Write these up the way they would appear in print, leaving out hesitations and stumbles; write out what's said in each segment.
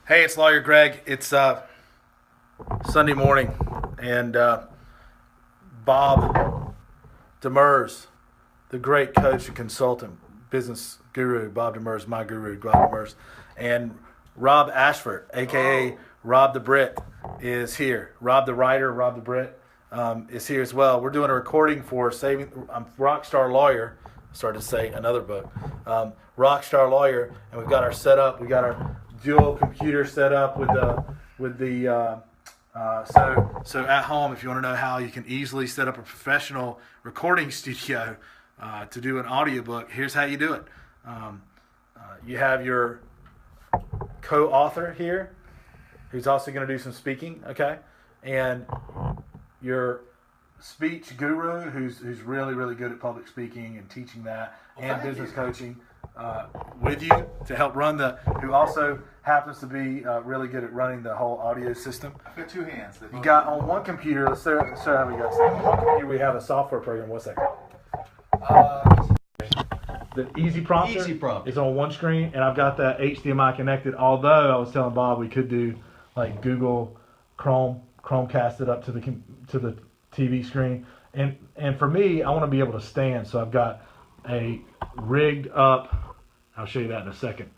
Hey, it's Lawyer Greg. It's Sunday morning, and Bob Demers, the great coach and consultant, business guru, Bob Demers, my guru, Bob Demers, and Rob Ashford, aka Rob the Brit, is here. Rob the writer, Rob the Brit, is here as well. We're doing a recording for Saving. I'm Rockstar Lawyer. Started to say another book, Rockstar Lawyer, and we've got our setup. We got our dual computer set up with the so at home, if you want to know how you can easily set up a professional recording studio to do an audiobook, here's how you do it. You have your co-author here, who's also going to do some speaking, okay, and your speech guru, who's really good at public speaking and teaching that, and business coaching with you to help run who also happens to be really good at running the whole audio system. I've got two hands. You got on one computer, let's show how we got started. On one computer we have a software program. What's that called? The Easy Prompter. Easy Prompter. It's on one screen, and I've got that HDMI connected. Although I was telling Bob we could do like Google Chromecast it up to the TV screen, and for me, I want to be able to stand, so I've got a rigged up. I'll show you that in a second.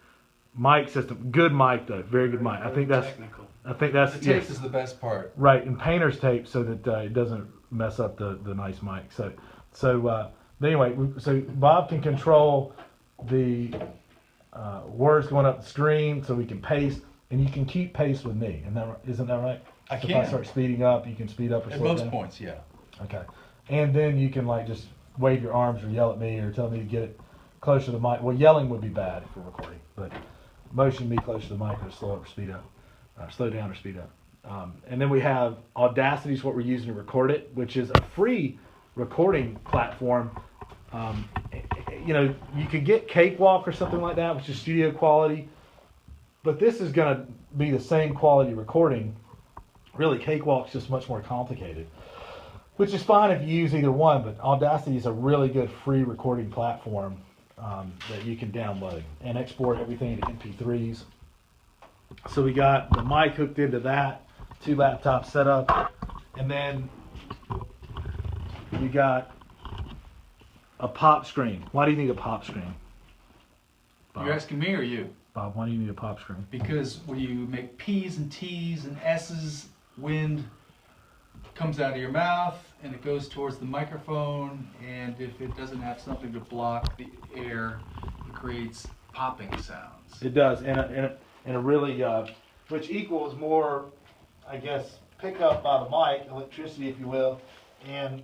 Mic system, good mic though, very good mic. I think that's technical. The tape is the best part. Right, and painter's tape so that it doesn't mess up the nice mic. So anyway, so Bob can control the words going up the screen, so we can paste, and you can keep pace with me. Isn't that right? I So can. if I start speeding up, you can speed up or At slow most down. points, yeah. Okay, and then you can like just wave your arms or yell at me or tell me to get it closer to the mic. Well, yelling would be bad if we're recording, but motion me closer to the mic or slow up or speed up, slow down or speed up. And then we have Audacity is what we're using to record it, which is a free recording platform. You could get Cakewalk or something like that, which is studio quality, but this is going to be the same quality recording. Really, Cakewalk's just much more complicated, which is fine if you use either one, but Audacity is a really good free recording platform that you can download and export everything to MP3s. So we got the mic hooked into that, 2 laptops set up, and then you got a pop screen. Why do you need a pop screen, Bob? You're asking me or you? Bob, why do you need a pop screen? Because when you make P's and T's and S's, wind comes out of your mouth and it goes towards the microphone, and if it doesn't have something to block the air, it creates popping sounds. It does, and a really, which equals more, I guess, pick up by the mic, electricity, if you will, and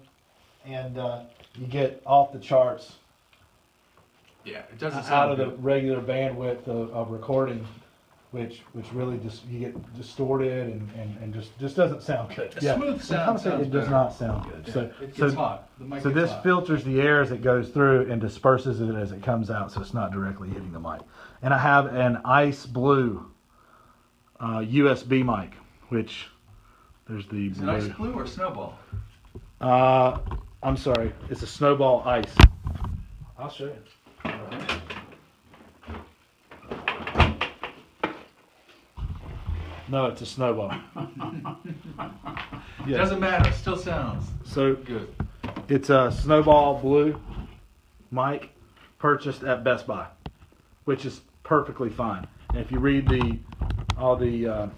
you get off the charts Yeah, it doesn't out sound of the good. regular bandwidth of recording, which really just you get distorted and just doesn't sound good. A smooth sound sounds it does better. not sound good. Yeah, So it gets hot. The mic So gets this hot. filters the air as it goes through and disperses it as it comes out, so it's not directly hitting the mic. And I have an Ice Blue USB mic, which there's the Is it ice blue or snowball? I'm sorry, it's a Snowball Ice. I'll show you. No, it's a Snowball. It doesn't matter. It still sounds So good. it's a Snowball Blue mic purchased at Best Buy, which is perfectly fine. And if you read all the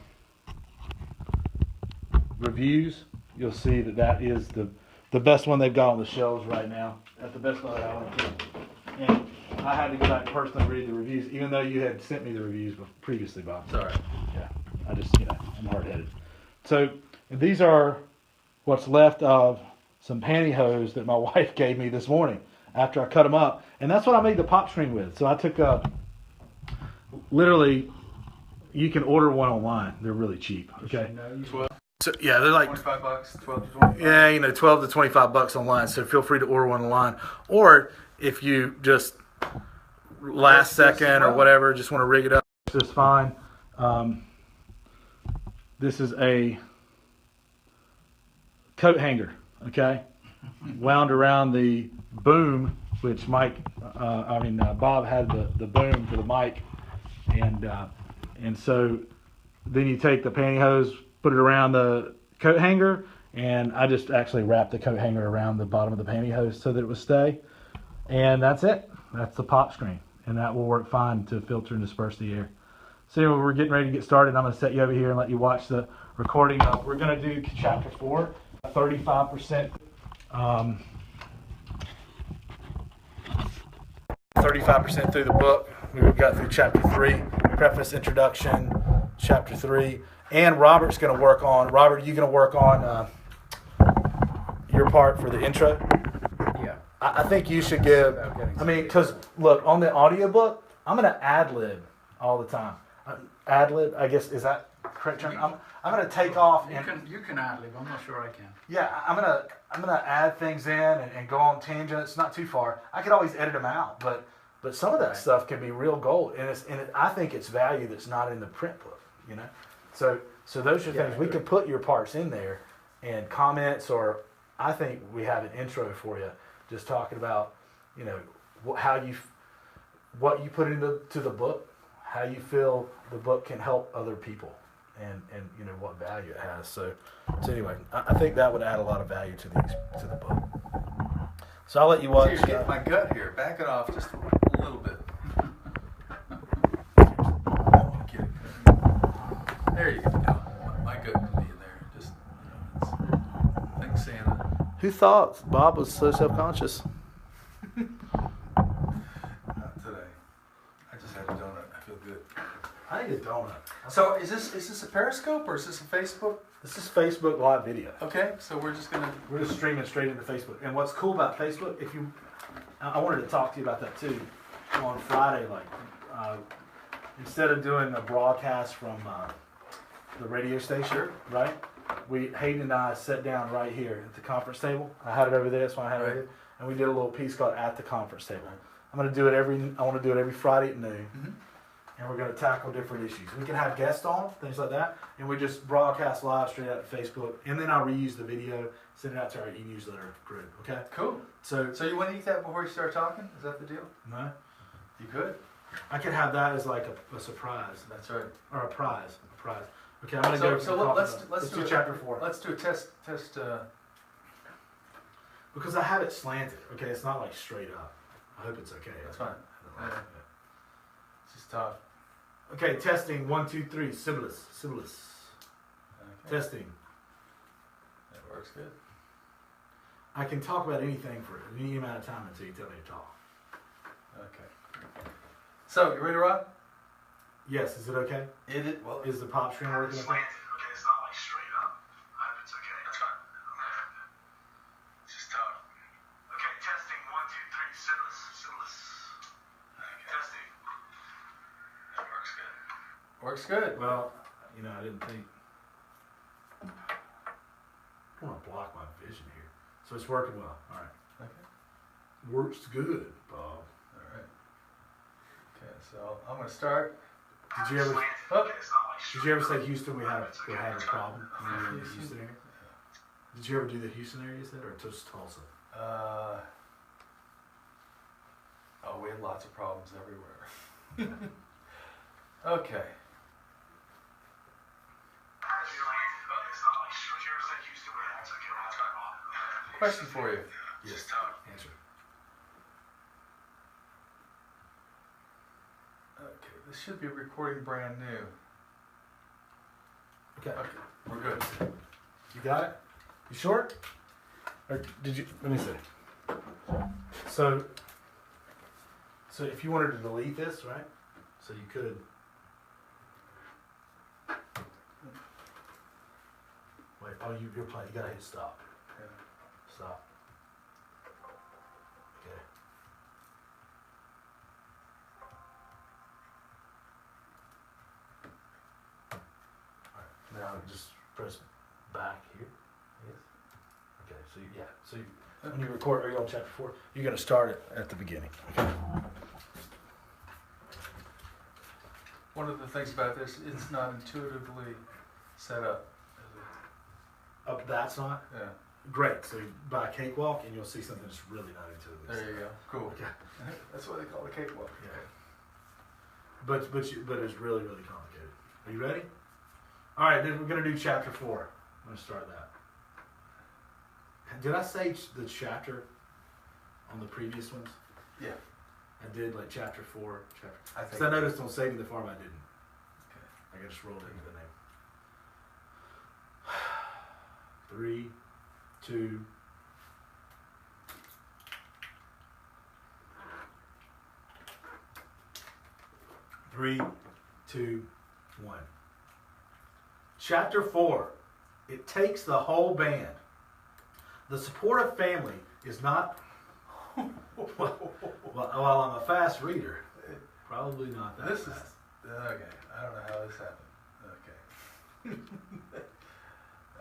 reviews, you'll see that is the best one they've got on the shelves right now at the Best Buy that I went to. And I had to go back and personally read the reviews, even though you had sent me the reviews previously, Bob. It's all right. Yeah, I just, I'm hard-headed. So these are what's left of some pantyhose that my wife gave me this morning after I cut them up. And that's what I made the pop screen with. So I took literally, you can order one online. They're really cheap, okay? 12, So, yeah, they're like, $25, 12 to 25. yeah, 12 to 25 bucks online. So feel free to order one online. Or if you just last second or whatever, just want to rig it up, just fine. This is a coat hanger, okay? Wound around the boom, which Bob had the boom for the mic, and so then you take the pantyhose, put it around the coat hanger, and I just actually wrapped the coat hanger around the bottom of the pantyhose so that it would stay. And that's it. That's the pop screen. And that will work fine to filter and disperse the air. So anyway, we're getting ready to get started. I'm going to set you over here and let you watch the recording. We're going to do chapter 4, 35%. 35% through the book. We've got through chapter 3, preface, introduction, chapter 3. And Robert's going to work on, Robert, are you going to work on your part for the intro? Yeah. I think you should give, I mean, because look, on the audiobook, I'm going to ad-lib all the time. Ad-lib, I guess, is that correct term? I'm going to take off and... You can ad-lib. I'm not sure I can. Yeah, I'm gonna add things in and go on tangents. Not too far. I could always edit them out, but some of that stuff can be real gold, and I think it's value that's not in the print book. You know, so those are things we could put your parts in there and comments, or I think we have an intro for you, just talking about what you put into the book, how you feel the book can help other people. And what value it has. So anyway, I think that would add a lot of value to the book. So I'll let you watch. You're getting my gut here. Back it off just a little bit. Okay. There you go. My gut can be in there. Just thanks, Santa. Who thought Bob was so self-conscious? Not today. I just had a donut. I feel good. I need a donut. So is this a Periscope or is this a Facebook? This is Facebook live video. Okay, so we're just streaming straight into Facebook. And what's cool about Facebook, I wanted to talk to you about that too. On Friday, instead of doing a broadcast from the radio station, right? Hayden and I sat down right here at the conference table. I had it over there, that's why I had it over here. And we did a little piece called At the Conference Table. I want to do it every Friday at noon. Mm-hmm. And we're going to tackle different issues. We can have guests on, things like that, and we just broadcast live straight out to Facebook, and then I'll reuse the video, send it out to our e-newsletter group, okay? Cool. So you want to eat that before you start talking? Is that the deal? No. You could? I could have that as like a surprise. That's right. Or a prize. Okay, I'm going to go. So let's do chapter 4. Let's do a test. Because I have it slanted, okay? It's not like straight up. I hope it's okay. That's fine. It's just tough. Okay, testing 1, 2, 3. Sybilis. Okay. Testing. That works good. I can talk about anything for any amount of time until you tell me to talk. Okay. So, you ready to rock? Yes. Is it okay? Well, is the pop screen working? Okay, it's not like straight up. I hope it's okay. That's fine. It's just tough. Okay, testing 1, 2, 3. Sybilis. Okay. Testing. That works good. Works good. Well, I didn't think. I don't want to block my vision here. So it's working well. All right. Okay. Works good, Bob. All right. Okay, so I'm going to start. Did you ever say Houston? We had a problem in the Houston area. Did you ever do the Houston area? You said, or just Tulsa? We had lots of problems everywhere. Okay. Question for you. Yes. Answer. Okay, this should be recording brand new. Okay. We're good. You got it? You sure? Or did you? Let me see. So if you wanted to delete this, right? So you could. Wait. Oh, you're playing. You gotta hit stop. Yeah. Stop. Okay. Now just press back here. Yes. Okay. So when you record, are you on chapter 4? You're gonna start it at the beginning. Okay. One of the things about this, it's not intuitively set up. That's not. Yeah. Great. So you buy a cakewalk and you'll see something that's really not intuitive. There you go. Cool. Okay. That's what they call a cakewalk. Yeah. But it's really, really complicated. Are you ready? All right, then we're going to do chapter 4. I'm going to start that. Did I say the chapter on the previous ones? Yeah. I did, like chapter 4. I Because think. I noticed on Saving the Farm I didn't. Okay. I just rolled it into the name. 3, 2. Three, 2, 1. Chapter 4. It takes the whole band. The support of family is not. Well, while I'm a fast reader, probably not that This is fast. okay. I don't know how this happened. Okay.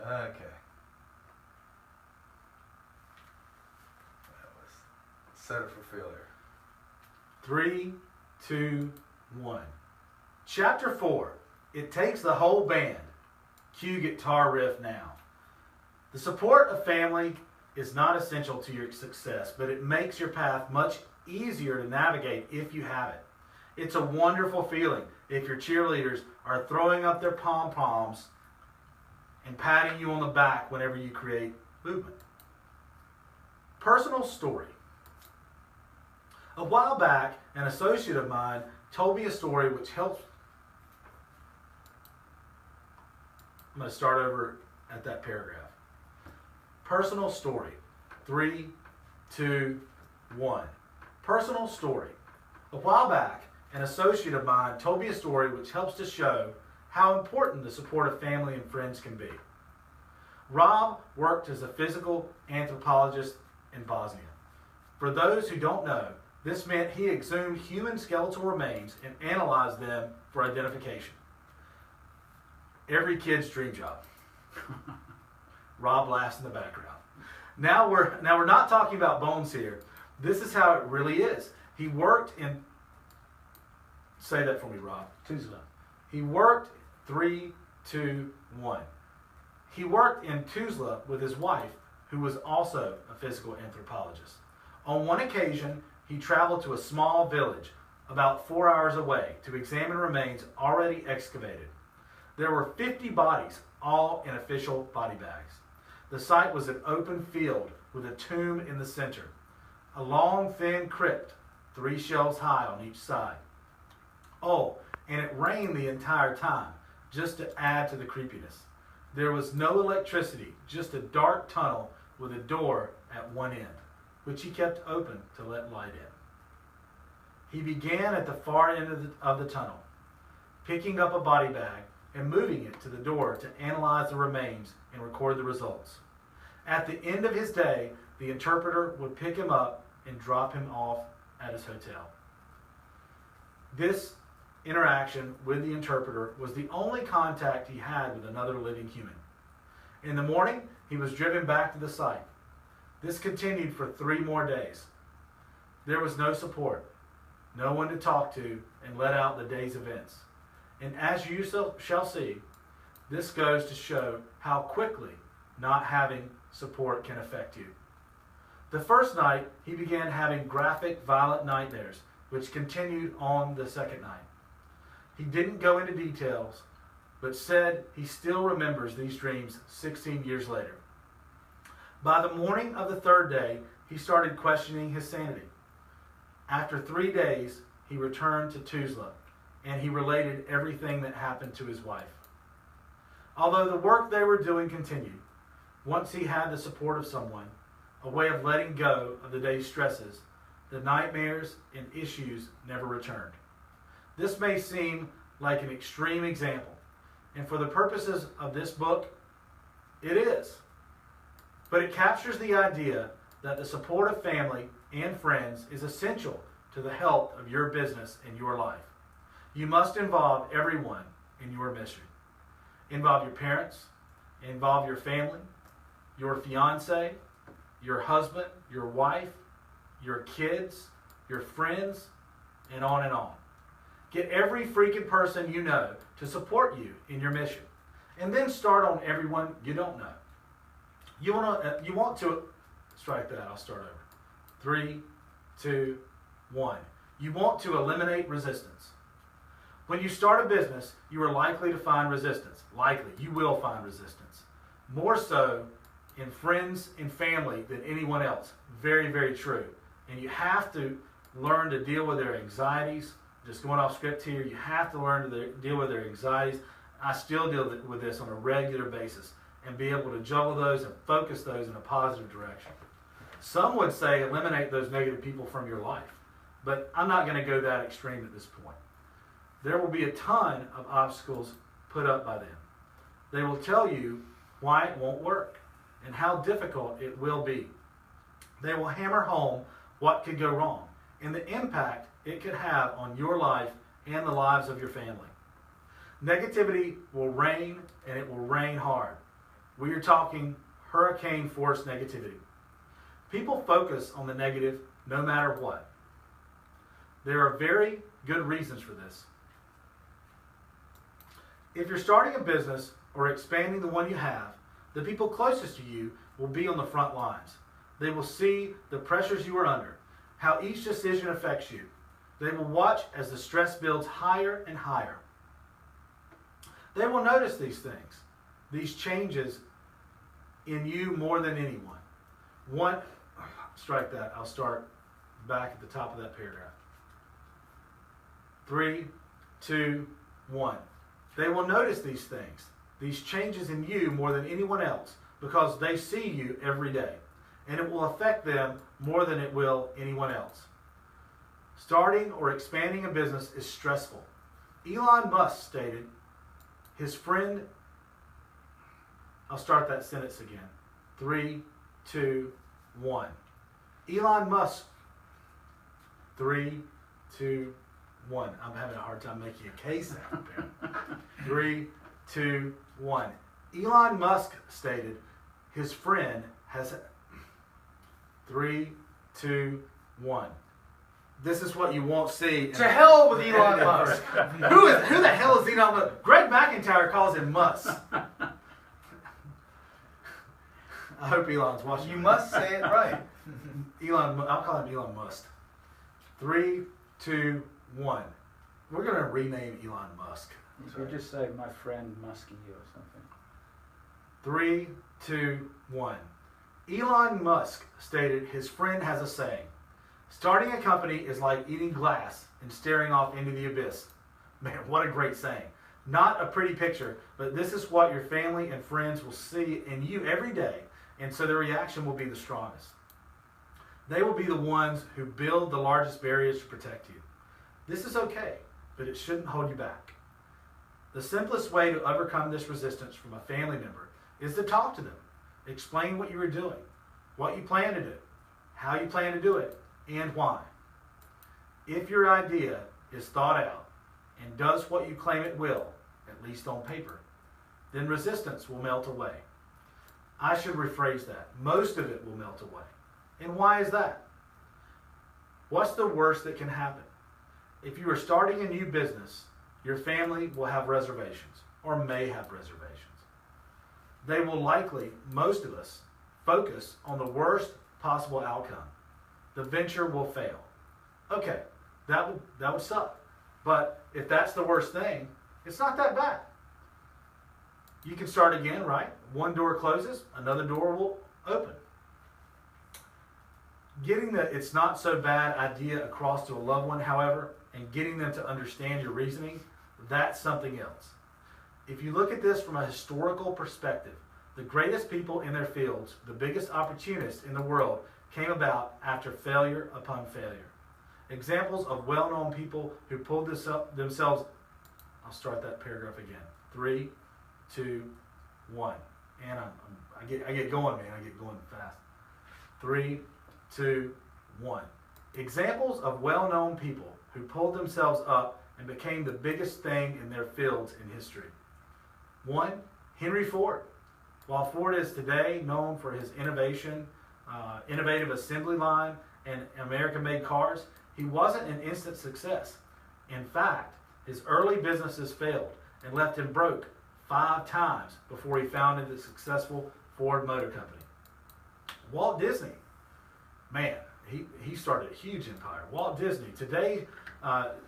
Okay. That was set up for failure. 3, 2, 1. Chapter 4. It takes the whole band. Cue guitar riff now. The support of family is not essential to your success, but it makes your path much easier to navigate if you have it. It's a wonderful feeling if your cheerleaders are throwing up their pom-poms and patting you on the back whenever you create movement. Personal story. A while back, an associate of mine told me a story which helps. I'm going to start over at that paragraph. Personal story. 3, 2, 1. Personal story. A while back, an associate of mine told me a story which helps to show how important the support of family and friends can be. Rob worked as a physical anthropologist in Bosnia. For those who don't know, this meant he exhumed human skeletal remains and analyzed them for identification. Every kid's dream job. Rob laughs in the background. Now we're not talking about bones here. This is how it really is. He worked in. Say that for me, Rob. Tuzla. He worked 3, 2, 1. He worked in Tuzla with his wife, who was also a physical anthropologist. On one occasion, he traveled to a small village about 4 hours away to examine remains already excavated. There were 50 bodies, all in official body bags. The site was an open field with a tomb in the center. A long, thin crypt, 3 shelves high on each side. Oh, and it rained the entire time, just to add to the creepiness. There was no electricity, just a dark tunnel with a door at one end, which he kept open to let light in. He began at the far end of the tunnel, picking up a body bag and moving it to the door to analyze the remains and record the results. At the end of his day, the interpreter would pick him up and drop him off at his hotel. This interaction with the interpreter was the only contact he had with another living human. In the morning, he was driven back to the site. This continued for 3 more days. There was no support, no one to talk to and let out the day's events. And as you shall see, this goes to show how quickly not having support can affect you. The first night, he began having graphic, violent nightmares, which continued on the second night. He didn't go into details, but said he still remembers these dreams 16 years later. By the morning of the 3rd day, he started questioning his sanity. After 3 days, he returned to Tuzla, and he related everything that happened to his wife. Although the work they were doing continued, once he had the support of someone, a way of letting go of the day's stresses, the nightmares and issues never returned. This may seem like an extreme example, and for the purposes of this book, it is. But it captures the idea that the support of family and friends is essential to the health of your business and your life. You must involve everyone in your mission. Involve your parents, involve your family, your fiance, your husband, your wife, your kids, your friends, and on and on. Get every freaking person you know to support you in your mission. And then start on everyone you don't know. You want to strike that. I'll start over. 3, 2, 1. You want to eliminate resistance. When you start a business, you are likely to find resistance. Likely, you will find resistance. More so in friends and family than anyone else. Very, very true. And you have to learn to deal with their anxieties. Just going off script here, you have to learn to deal with their anxieties. I still deal with this on a regular basis and be able to juggle those and focus those in a positive direction. Some would say eliminate those negative people from your life, but I'm not going to go that extreme at this point. There will be a ton of obstacles put up by them. They will tell you why it won't work and how difficult it will be. They will hammer home what could go wrong and the impact it could have on your life and the lives of your family. Negativity will rain, and it will rain hard. We are talking hurricane force negativity. People focus on the negative no matter what. There are very good reasons for this. If you're starting a business or expanding the one you have, the people closest to you will be on the front lines. They will see the pressures you are under, how each decision affects you. They will watch as the stress builds higher and higher. They will notice these things, these changes in you more than anyone. Strike that. I'll start back at the top of that paragraph. 3, 2, 1. They will notice these things, these changes in you more than anyone else, because they see you every day, and it will affect them more than it will anyone else. Starting or expanding a business is stressful. Elon Musk stated, his friend, I'll start that sentence again. 3, 2, 1. Elon Musk, 3, 2, 1. I'm having a hard time making a case out there. 3, 2, 1. Elon Musk stated his friend has 3, 2, 1. This is what you won't see. To hell with Elon Musk. Who the hell is Elon Musk? Greg McIntyre calls him Musk. I hope Elon's watching. You must say it right. I'll call him Elon Musk. 3, 2, 1. We're going to rename Elon Musk. You just say my friend Muskie or something. 3, 2, 1. Elon Musk stated his friend has a saying. Starting a company is like eating glass and staring off into the abyss. Man, what a great saying. Not a pretty picture, but this is what your family and friends will see in you every day, and so their reaction will be the strongest. They will be the ones who build the largest barriers to protect you. This is okay, but it shouldn't hold you back. The simplest way to overcome this resistance from a family member is to talk to them. Explain what you are doing, what you plan to do, how you plan to do it, and why. If your idea is thought out and does what you claim it will, at least on paper, then resistance will melt away. I should rephrase that. Most of it will melt away. And why is that? What's the worst that can happen? If you are starting a new business, your family will have reservations, or may have reservations. They will likely, most of us, focus on the worst possible outcome. The venture will fail. Okay, that would suck. But if that's the worst thing, it's not that bad. You can start again, right? One door closes, another door will open. Getting the it's not so bad idea across to a loved one, however, and getting them to understand your reasoning, that's something else. If you look at this from a historical perspective, the greatest people in their fields, the biggest opportunists in the world, came about after failure upon failure. Examples of well-known people who pulled this up themselves. I'll start that paragraph again. 3, 2, 1. And I get going, man. I get going fast. 3, 2, 1. Examples of well-known people who pulled themselves up and became the biggest thing in their fields in history. 1, Henry Ford. While Ford is today known for his innovative assembly line and American-made cars, he wasn't an instant success. In fact, his early businesses failed and left him broke 5 times before he founded the successful Ford Motor Company. Walt Disney, man, he started a huge empire. Walt Disney, today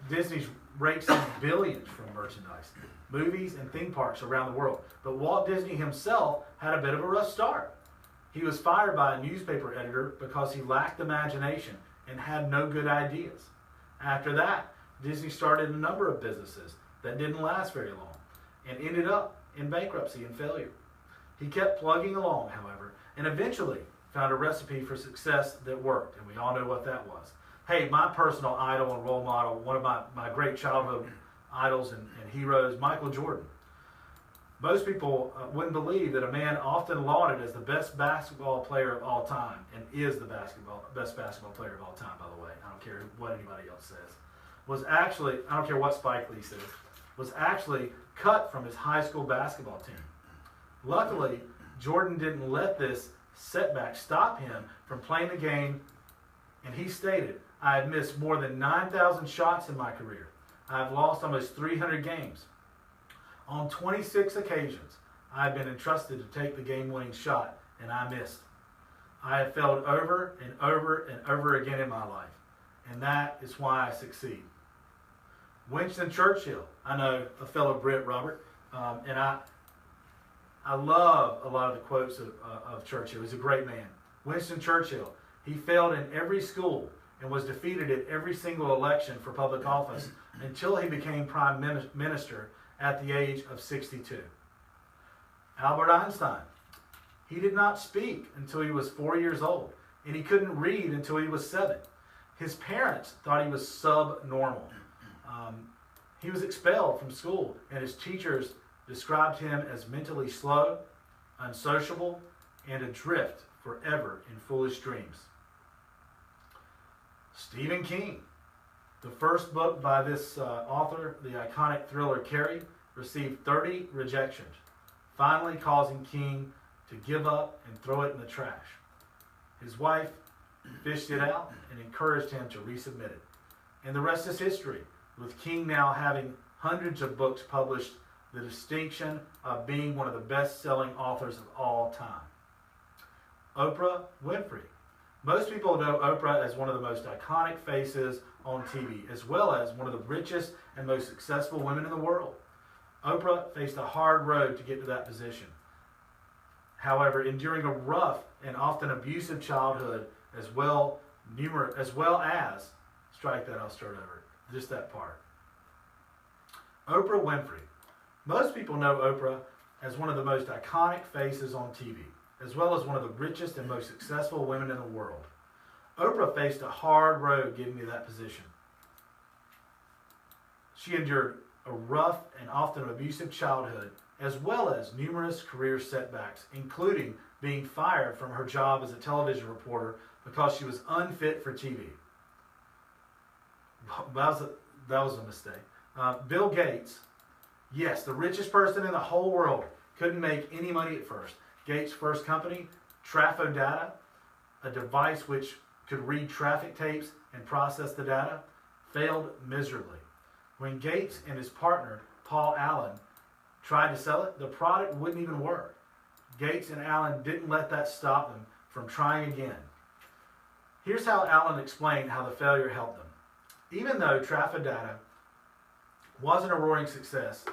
Disney's rakes in billions from merchandise, movies, and theme parks around the world. But Walt Disney himself had a bit of a rough start. He was fired by a newspaper editor because he lacked imagination and had no good ideas. After that, Disney started a number of businesses that didn't last very long and ended up in bankruptcy and failure. He kept plugging along, however, and eventually found a recipe for success that worked, and we all know what that was. Hey, my personal idol and role model, one of my great childhood idols and heroes, Michael Jordan. Most people wouldn't believe that a man often lauded as the best basketball player of all time, and is the best basketball player of all time, by the way, I don't care what anybody else says, was actually, I don't care what Spike Lee says, was actually cut from his high school basketball team. Luckily, Jordan didn't let this setback stop him from playing the game, and he stated, "I have missed more than 9,000 shots in my career. I have lost almost 300 games. On 26 occasions, I have been entrusted to take the game-winning shot, and I missed. I have failed over and over and over again in my life, and that is why I succeed." Winston Churchill, I know a fellow Brit, Robert, and I love a lot of the quotes of Churchill. He's a great man. Winston Churchill, he failed in every school and was defeated at every single election for public office until he became prime minister at the age of 62. Albert Einstein, he did not speak until he was 4 years old, and he couldn't read until he was 7. His parents thought he was subnormal. He was expelled from school, and his teachers described him as mentally slow, unsociable, and adrift forever in foolish dreams. Stephen King, the first book by this author, the iconic thriller Carrie, received 30 rejections, finally causing King to give up and throw it in the trash. His wife fished it out and encouraged him to resubmit it. And the rest is history, with King now having hundreds of books published, the distinction of being one of the best-selling authors of all time. Oprah Winfrey. Most people know Oprah as one of the most iconic faces on TV, as well as one of the richest and most successful women in the world. Oprah faced a hard road to get to that position. However, enduring a rough and often abusive childhood, as well as, strike that, I'll start over, just that part. Oprah Winfrey. Most people know Oprah as one of the most iconic faces on TV, as well as one of the richest and most successful women in the world. Oprah faced a hard road getting to that position. She endured a rough and often abusive childhood, as well as numerous career setbacks, including being fired from her job as a television reporter because she was unfit for TV. That was a mistake. Bill Gates, yes, the richest person in the whole world, couldn't make any money at first. Gates' first company, TrafoData, a device which could read traffic tapes and process the data, failed miserably. When Gates and his partner, Paul Allen, tried to sell it, the product wouldn't even work. Gates and Allen didn't let that stop them from trying again. Here's how Allen explained how the failure helped them. Even though TrafoData wasn't a roaring success,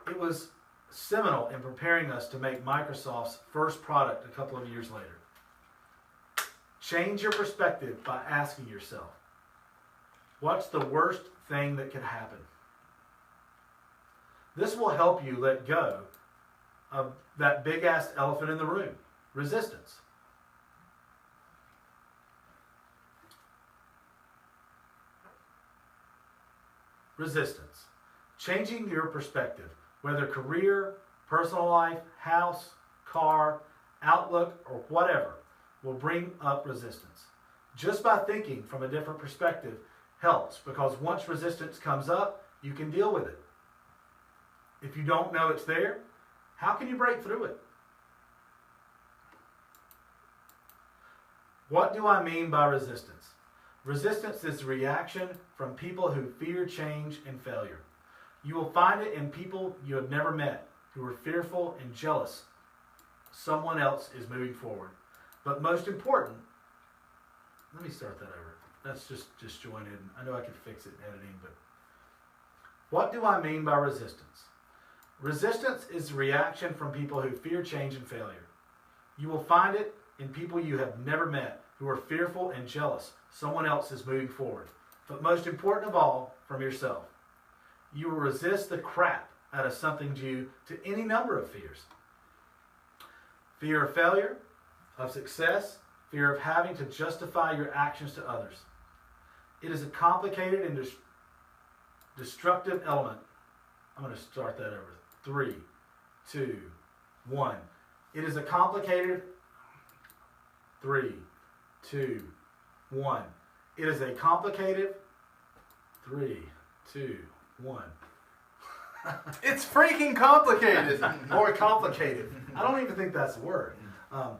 it was seminal in preparing us to make Microsoft's first product a couple of years later. Change your perspective by asking yourself, what's the worst thing that could happen? This will help you let go of that big-ass elephant in the room, resistance. Resistance. Changing your perspective, whether career, personal life, house, car, outlook, or whatever, will bring up resistance. Just by thinking from a different perspective helps, because once resistance comes up, you can deal with it. If you don't know it's there, how can you break through it? What do I mean by resistance? Resistance is reaction from people who fear change and failure. You will find it in people you have never met who are fearful and jealous someone else is moving forward. But most important, let me start that over. That's just join in. I know I can fix it in editing, but What do I mean by resistance? Resistance is reaction from people who fear change and failure. You will find it in people you have never met who are fearful and jealous someone else is moving forward. But most important of all, from yourself. You will resist the crap out of something due to any number of fears. Fear of failure, of success, fear of having to justify your actions to others. It is a complicated and destructive element. I'm going to start that over. 3, 2, 1. It is a complicated 3, 2, 1. It is a complicated 3, 2, 1. It's freaking complicated. Or complicated. I don't even think that's a word. I'll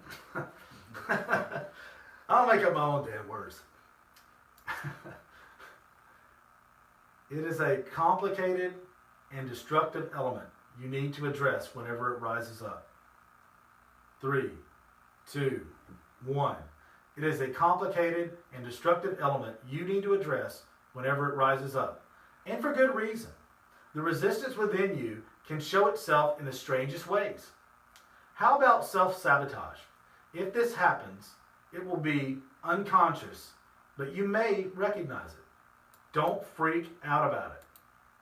make up my own damn words. It is a complicated and destructive element you need to address whenever it rises up. 3, 2, 1. It is a complicated and destructive element you need to address whenever it rises up. And for good reason. The resistance within you can show itself in the strangest ways. How about self-sabotage? If this happens, it will be unconscious, but you may recognize it. Don't freak out about it.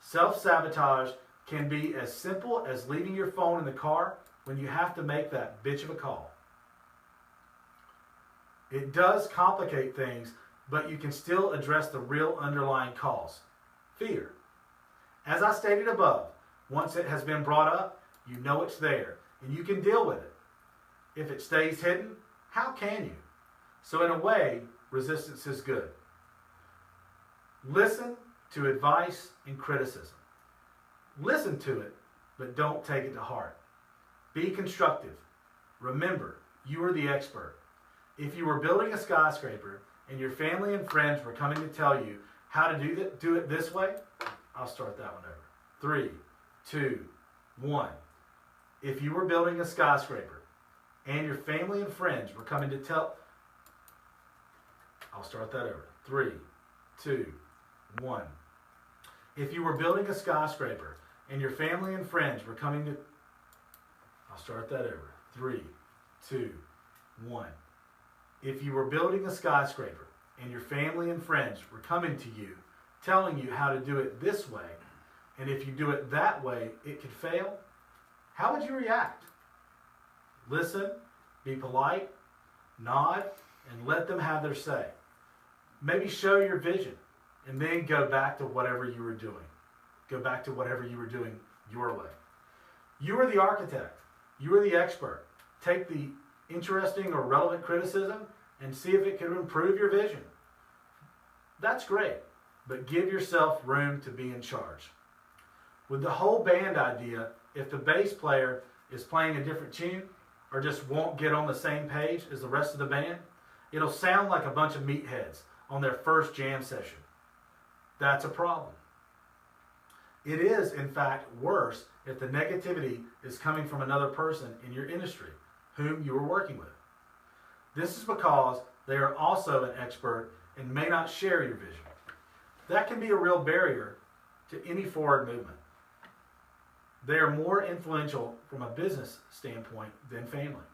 Self-sabotage can be as simple as leaving your phone in the car when you have to make that bitch of a call. It does complicate things, but you can still address the real underlying cause. Fear. As I stated above, once it has been brought up, you know it's there, and you can deal with it. If it stays hidden, how can you? So in a way, resistance is good. Listen to advice and criticism. Listen to it, but don't take it to heart. Be constructive. Remember, you are the expert. If you were building a skyscraper and your family and friends were coming to tell you how to do it this way, I'll start that one over. 3, 2, 1. If you were building a skyscraper and your family and friends were coming to tell... I'll start that over. 3, 2, 1. If you were building a skyscraper and your family and friends were coming to... I'll start that over. 3, 2, 1. If you were building a skyscraper and your family and friends were coming to you telling you how to do it this way, and if you do it that way, it could fail, how would you react? Listen, be polite, nod, and let them have their say. Maybe show your vision, and then go back to whatever you were doing. Go back to whatever you were doing your way. You are the architect. You are the expert. Take the interesting or relevant criticism and see if it can improve your vision. That's great, but give yourself room to be in charge. With the whole band idea, if the bass player is playing a different tune or just won't get on the same page as the rest of the band, it'll sound like a bunch of meatheads on their first jam session. That's a problem. It is, in fact, worse if the negativity is coming from another person in your industry whom you are working with. This is because they are also an expert and may not share your vision. That can be a real barrier to any forward movement. They are more influential from a business standpoint than family.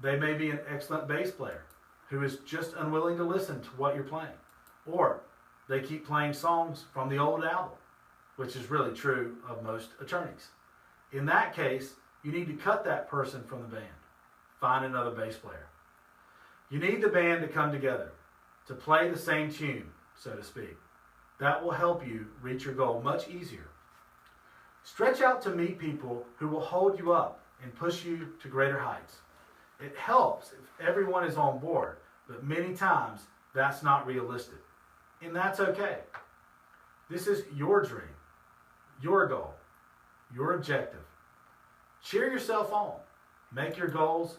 They may be an excellent bass player who is just unwilling to listen to what you're playing. Or they keep playing songs from the old album, which is really true of most attorneys. In that case, you need to cut that person from the band. Find another bass player. You need the band to come together, to play the same tune, so to speak. That will help you reach your goal much easier. Stretch out to meet people who will hold you up and push you to greater heights. It helps if everyone is on board, but many times that's not realistic. And that's okay. This is your dream, your goal, your objective. Cheer yourself on. Make your goals.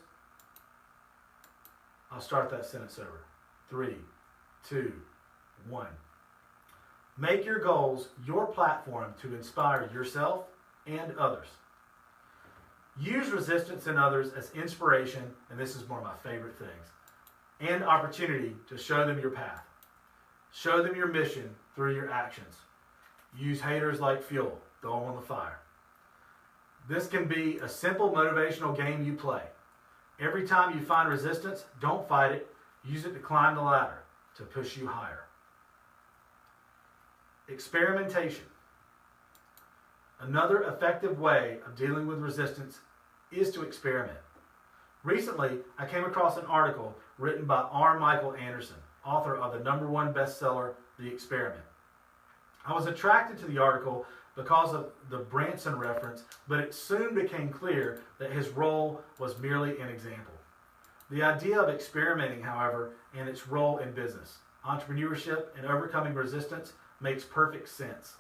I'll start that sentence over. 3, 2, 1. Make your goals your platform to inspire yourself and others. Use resistance in others as inspiration, and this is one of my favorite things, and opportunity to show them your path. Show them your mission through your actions. Use haters like fuel. Throw them on the fire. This can be a simple motivational game you play. Every time you find resistance, don't fight it. Use it to climb the ladder, to push you higher. Experimentation. Another effective way of dealing with resistance is to experiment. Recently, I came across an article written by R. Michael Anderson, author of the #1 bestseller, The Experiment. I was attracted to the article because of the Branson reference, but it soon became clear that his role was merely an example. The idea of experimenting, however, and its role in business, entrepreneurship, and overcoming resistance makes perfect sense.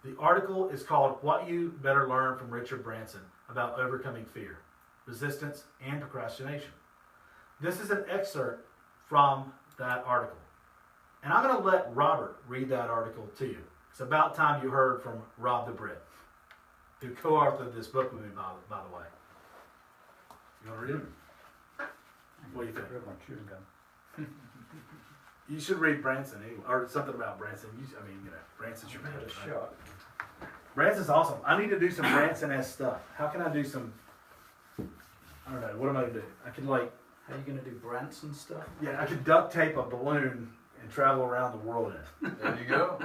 The article is called What You Better Learn from Richard Branson about overcoming fear, resistance, and procrastination. This is an excerpt from that article. And I'm going to let Robert read that article to you. It's about time you heard from Rob the Brit, who co-authored this book with me, by the way. You want to read it? What do you think? Grab my chewing gum. You should read Branson, anyway, or something about Branson. Branson's your man. Give it a Right? shot. Branson's awesome. I need to do some Branson-esque stuff. How can I do some, I don't know, what am I going to do? I could How are you going to do Branson stuff? I could duct tape a balloon and travel around the world in it. There you go.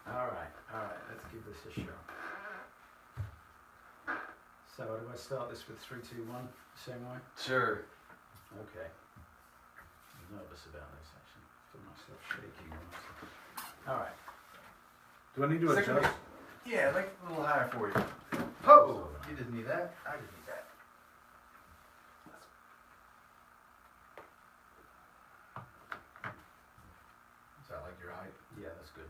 All right, let's give this a shot. So, do I start this with 3, 2, 1, the same way? Sure. Okay. I'm nervous about this actually. I feel myself shaking. All right. Do I need to Second adjust? Yeah, make it a little higher for you. Oh, you didn't need that. I didn't need that. Is that like your height? Yeah, that's good.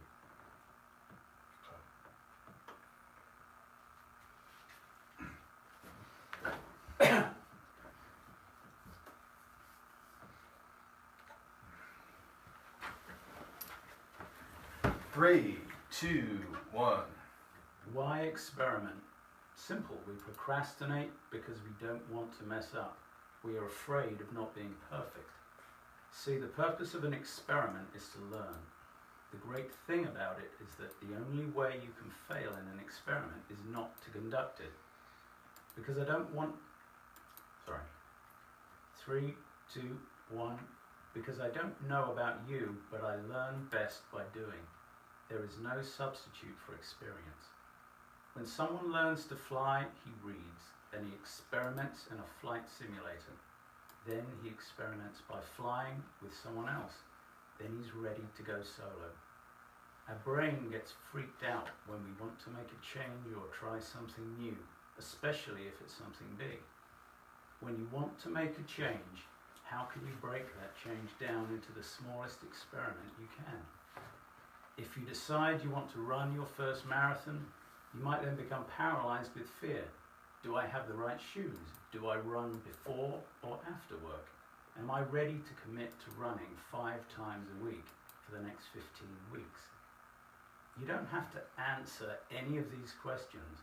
Three, two, one. Why experiment? Simple. We procrastinate because we don't want to mess up. We are afraid of not being perfect. See, the purpose of an experiment is to learn. The great thing about it is that the only way you can fail in an experiment is not to conduct it. Because I don't want... Sorry. 3, 2, 1. Because I don't know about you, but I learn best by doing. There is no substitute for experience. When someone learns to fly, he reads. Then he experiments in a flight simulator. Then he experiments by flying with someone else. Then he's ready to go solo. Our brain gets freaked out when we want to make a change or try something new, especially if it's something big. When you want to make a change, how can you break that change down into the smallest experiment you can? If you decide you want to run your first marathon, you might then become paralyzed with fear. Do I have the right shoes? Do I run before or after work? Am I ready to commit to running 5 times a week for the next 15 weeks? You don't have to answer any of these questions.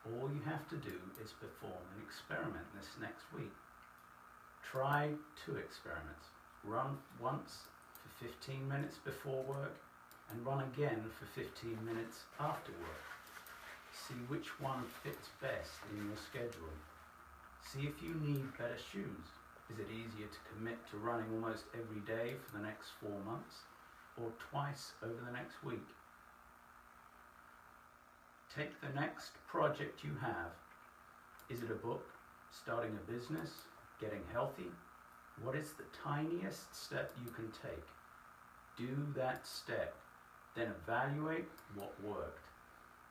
All you have to do is perform an experiment this next week. Try 2 experiments. Run once for 15 minutes before work and run again for 15 minutes after work. See which one fits best in your schedule. See if you need better shoes. Is it easier to commit to running almost every day for the next 4 months or twice over the next week? Take the next project you have. Is it a book? Starting a business? Getting healthy? What is the tiniest step you can take? Do that step. Then evaluate what worked.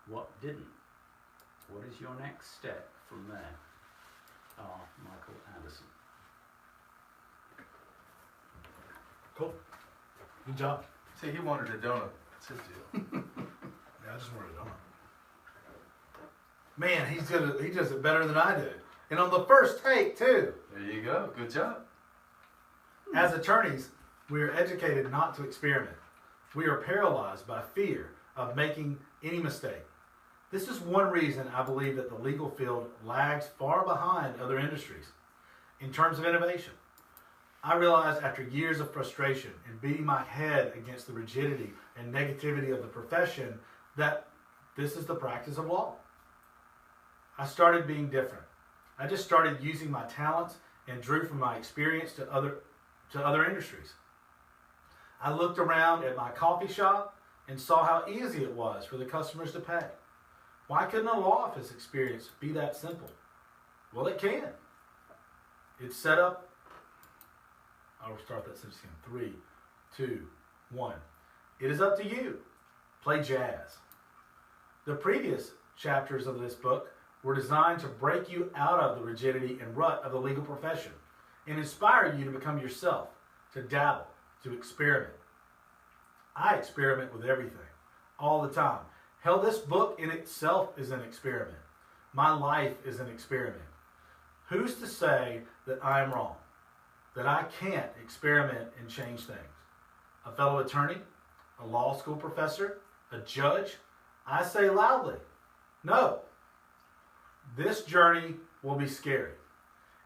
What didn't? What is your next step from there? R. Michael Anderson. Cool. Good job. See, he wanted a donut. That's his deal. Yeah, I just wanted to know. Man, he does it better than I do. And on the first take, too. There you go. Good job. As attorneys, we are educated not to experiment. We are paralyzed by fear of making any mistake. This is one reason I believe that the legal field lags far behind other industries in terms of innovation. I realized after years of frustration and beating my head against the rigidity and negativity of the profession that this is the practice of law. I started being different. I just started using my talents and drew from my experience to other industries. I looked around at my coffee shop and saw how easy it was for the customers to pay. Why couldn't a law office experience be that simple? Well, it can. It's set up. I'll start that sentence again. 3, 2, 1. It is up to you. Play jazz. The previous chapters of this book were designed to break you out of the rigidity and rut of the legal profession and inspire you to become yourself, to dabble, to experiment. I experiment with everything, all the time. Hell, this book in itself is an experiment. My life is an experiment. Who's to say that I am wrong? That I can't experiment and change things? A fellow attorney? A law school professor? A judge? I say loudly, no. This journey will be scary.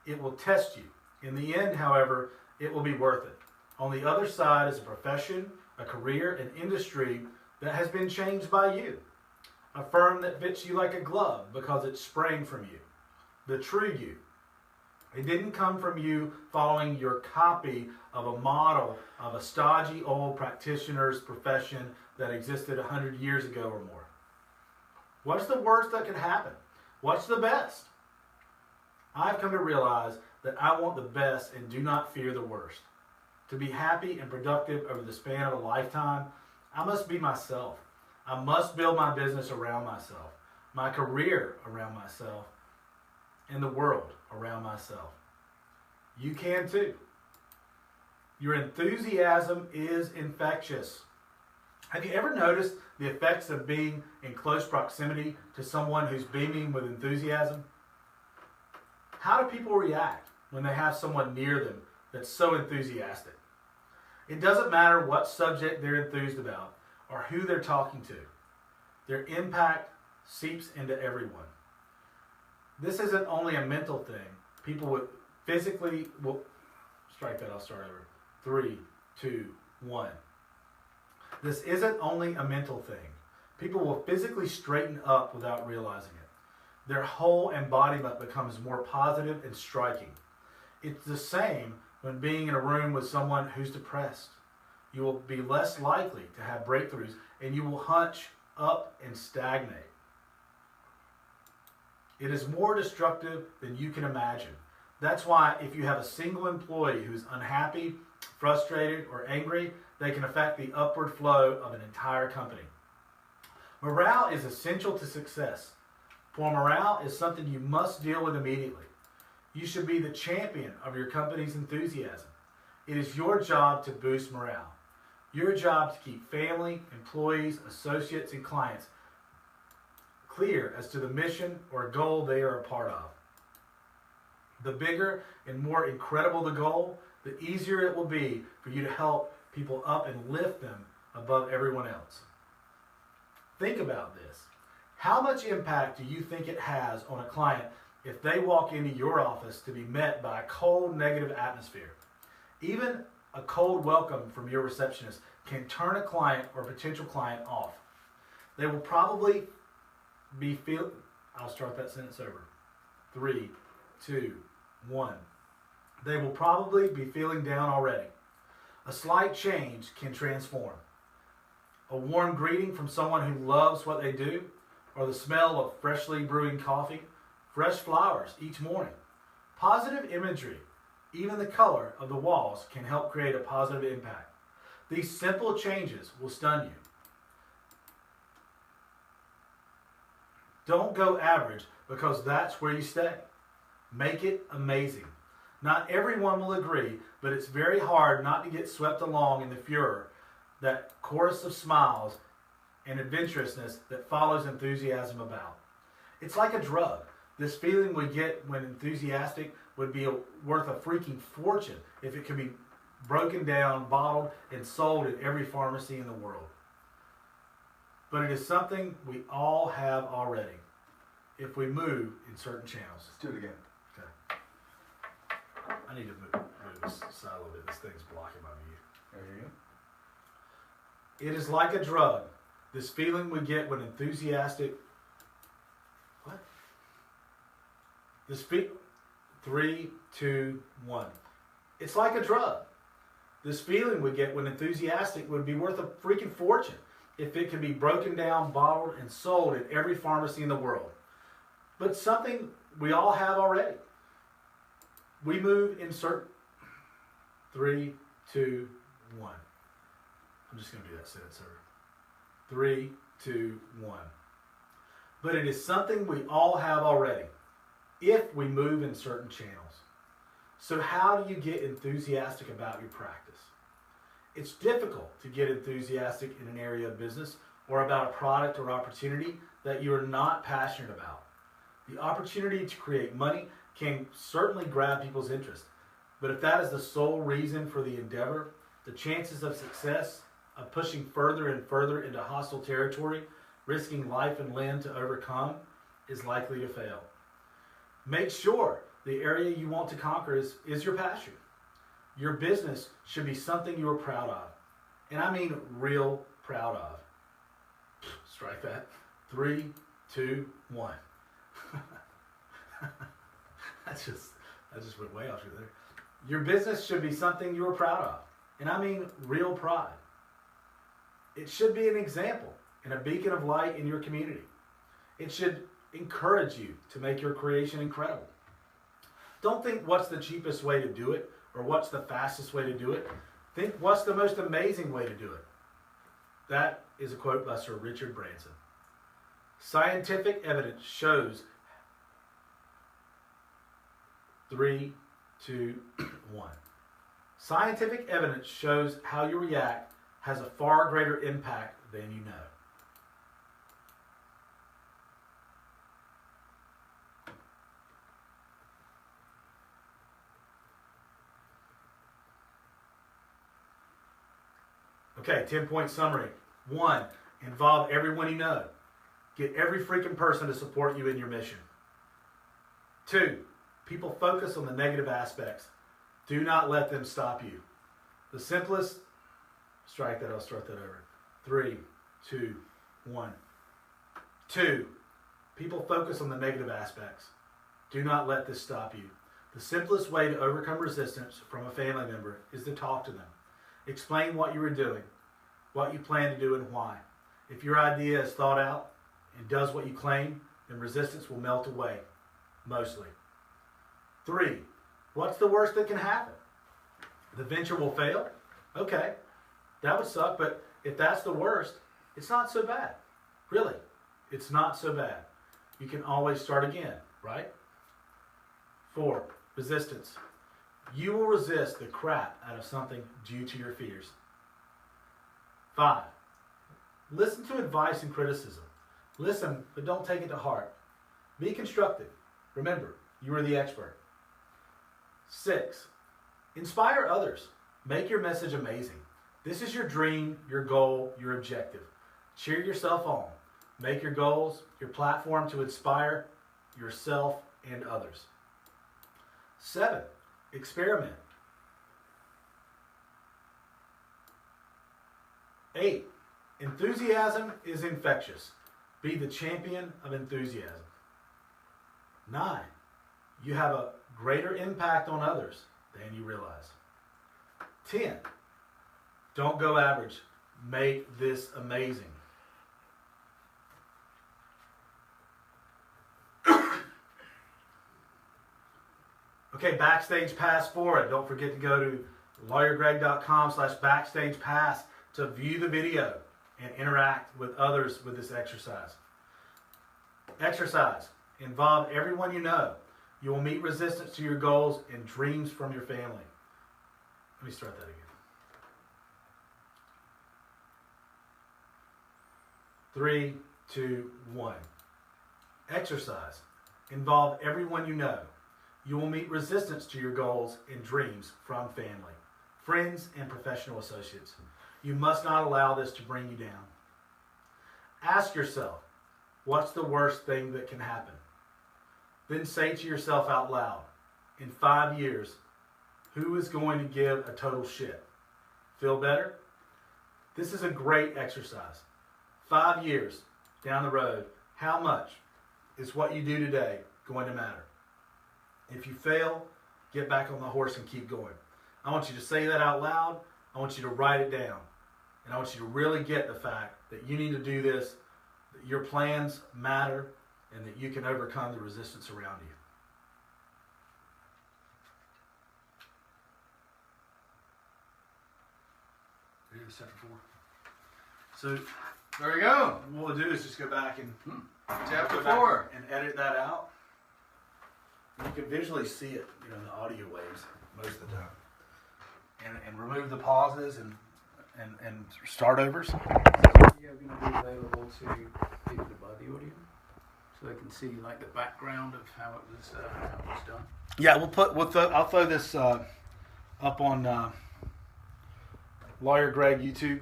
It will test you. In the end, however, it will be worth it. On the other side is a profession, a career, an industry that has been changed by you. A firm that fits you like a glove because it sprang from you. The true you. It didn't come from you following your copy of a model of a stodgy old practitioner's profession that existed 100 years ago or more. What's the worst that could happen? What's the best? I've come to realize that I want the best and do not fear the worst. To be happy and productive over the span of a lifetime, I must be myself. I must build my business around myself, my career around myself, and the world around myself. You can too. Your enthusiasm is infectious. Have you ever noticed the effects of being in close proximity to someone who's beaming with enthusiasm? How do people react when they have someone near them that's so enthusiastic? It doesn't matter what subject they're enthused about or who they're talking to. Their impact seeps into everyone. This isn't only a mental thing. People would physically, strike that, I'll start over. 3, 2, 1. This isn't only a mental thing. People will physically straighten up without realizing it. Their whole embodiment becomes more positive and striking. It's the same when being in a room with someone who's depressed. You will be less likely to have breakthroughs and you will hunch up and stagnate. It is more destructive than you can imagine. That's why if you have a single employee who's unhappy, frustrated, or angry, they can affect the upward flow of an entire company. Morale is essential to success. For morale is something you must deal with immediately. You should be the champion of your company's enthusiasm. It is your job to boost morale. Your job to keep family, employees, associates, and clients clear as to the mission or goal they are a part of. The bigger and more incredible the goal, the easier it will be for you to help people up and lift them above everyone else. Think about this. How much impact do you think it has on a client if they walk into your office to be met by a cold, negative atmosphere? Even a cold welcome from your receptionist can turn a client or potential client off. They will probably be I'll start that sentence over. 3, 2, 1. They will probably be feeling down already. A slight change can transform. A warm greeting from someone who loves what they do, or the smell of freshly brewing coffee, fresh flowers each morning. Positive imagery, even the color of the walls, can help create a positive impact. These simple changes will stun you. Don't go average because that's where you stay. Make it amazing. Not everyone will agree, but it's very hard not to get swept along in the furor, that chorus of smiles and adventurousness that follows enthusiasm about. It's like a drug. This feeling we get when enthusiastic would be worth a freaking fortune if it could be broken down, bottled, and sold in every pharmacy in the world. But it is something we all have already if we move in certain channels. Let's do it again. Okay. I need to move. to the side a little bit. This thing's blocking my view. There you go. It is like a drug. This feeling we get when enthusiastic. What? This 3, 2, 1. It's like a drug. This feeling we get when enthusiastic would be worth a freaking fortune if it could be broken down, bottled, and sold at every pharmacy in the world. But something we all have already. We move in certain 3, 2, 1. I'm just going to do that sentence over. 3, 2, 1. But it is something we all have already if we move in certain channels. So how do you get enthusiastic about your practice? It's difficult to get enthusiastic in an area of business or about a product or opportunity that you are not passionate about. The opportunity to create money can certainly grab people's interest, but if that is the sole reason for the endeavor, the chances of success, of pushing further and further into hostile territory, risking life and limb to overcome, is likely to fail. Make sure the area you want to conquer is your passion. Your business should be something you are proud of. And I mean real proud of. Strike that. 3, 2, 1. I just went way off there. Your business should be something you are proud of. And I mean real pride. It should be an example and a beacon of light in your community. It should encourage you to make your creation incredible. Don't think what's the cheapest way to do it or what's the fastest way to do it. Think what's the most amazing way to do it. That is a quote by Sir Richard Branson. Scientific evidence shows 3, 2, 1. Scientific evidence shows how you react has a far greater impact than you know. Okay, 10-point summary. 1, involve everyone you know. Get every freaking person to support you in your mission. 2, people focus on the negative aspects. Do not let them stop you. The simplest, strike that, I'll start that over. 3, 2, 1. 2, people focus on the negative aspects. Do not let this stop you. The simplest way to overcome resistance from a family member is to talk to them. Explain what you are doing, what you plan to do, and why. If your idea is thought out and does what you claim, then resistance will melt away, mostly. 3, what's the worst that can happen? The venture will fail? Okay, that would suck, but if that's the worst, it's not so bad. Really, it's not so bad. You can always start again, right? 4, resistance. You will resist the crap out of something due to your fears. 5, listen to advice and criticism. Listen, but don't take it to heart. Be constructive. Remember, you are the expert. 6, inspire others. Make your message amazing. This is your dream, your goal, your objective. Cheer yourself on. Make your goals your platform to inspire yourself and others. 7, experiment. 8, enthusiasm is infectious. Be the champion of enthusiasm. 9, you have a greater impact on others than you realize. 10, don't go average. Make this amazing. Okay, Backstage Pass for it. Don't forget to go to lawyergreg.com/backstagepass to view the video and interact with others with this exercise. Exercise. Involve everyone you know. You will meet resistance to your goals and dreams from your family. Let me start that again. 3, 2, 1. Exercise. Involve everyone you know. You will meet resistance to your goals and dreams from family, friends, and professional associates. You must not allow this to bring you down. Ask yourself, what's the worst thing that can happen? Then say to yourself out loud, in 5 years, Who is going to give a total shit? Feel better? This is a great exercise. 5 years down the road, how much is what you do today going to matter? If you fail, get back on the horse and keep going. I want you to say that out loud. I want you to write it down. And I want you to really get the fact that you need to do this, that your plans matter, and that you can overcome the resistance around you. Here's chapter 4. So There we go. what we'll do is just go back and Chapter go back 4. and edit that out. You can visually see it, you know, in the audio waves most of the time. And remove the pauses and start overs. Yeah, going to be available to people to buy the audio, so they can see like the background of how it was done. Yeah, I'll throw this up on Lawyer Greg YouTube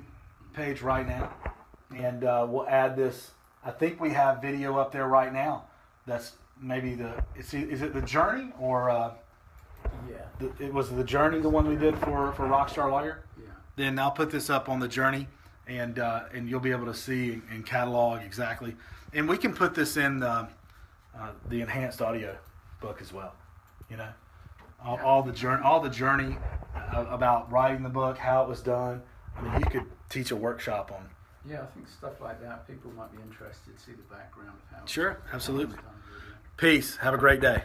page right now, and we'll add this. I think we have video up there right now. That's maybe is it the Journey or Yeah. it was the Journey, the one we did for Rockstar Lawyer. Yeah. Then I'll put this up on the Journey, and you'll be able to see and catalog exactly. And we can put this in the enhanced audio book as well. You know, all the journey about writing the book, how it was done. I mean, you could teach a workshop on. Yeah, I think stuff like that, people might be interested to see the background of how. Sure, absolutely. It's done. Peace. Have a great day.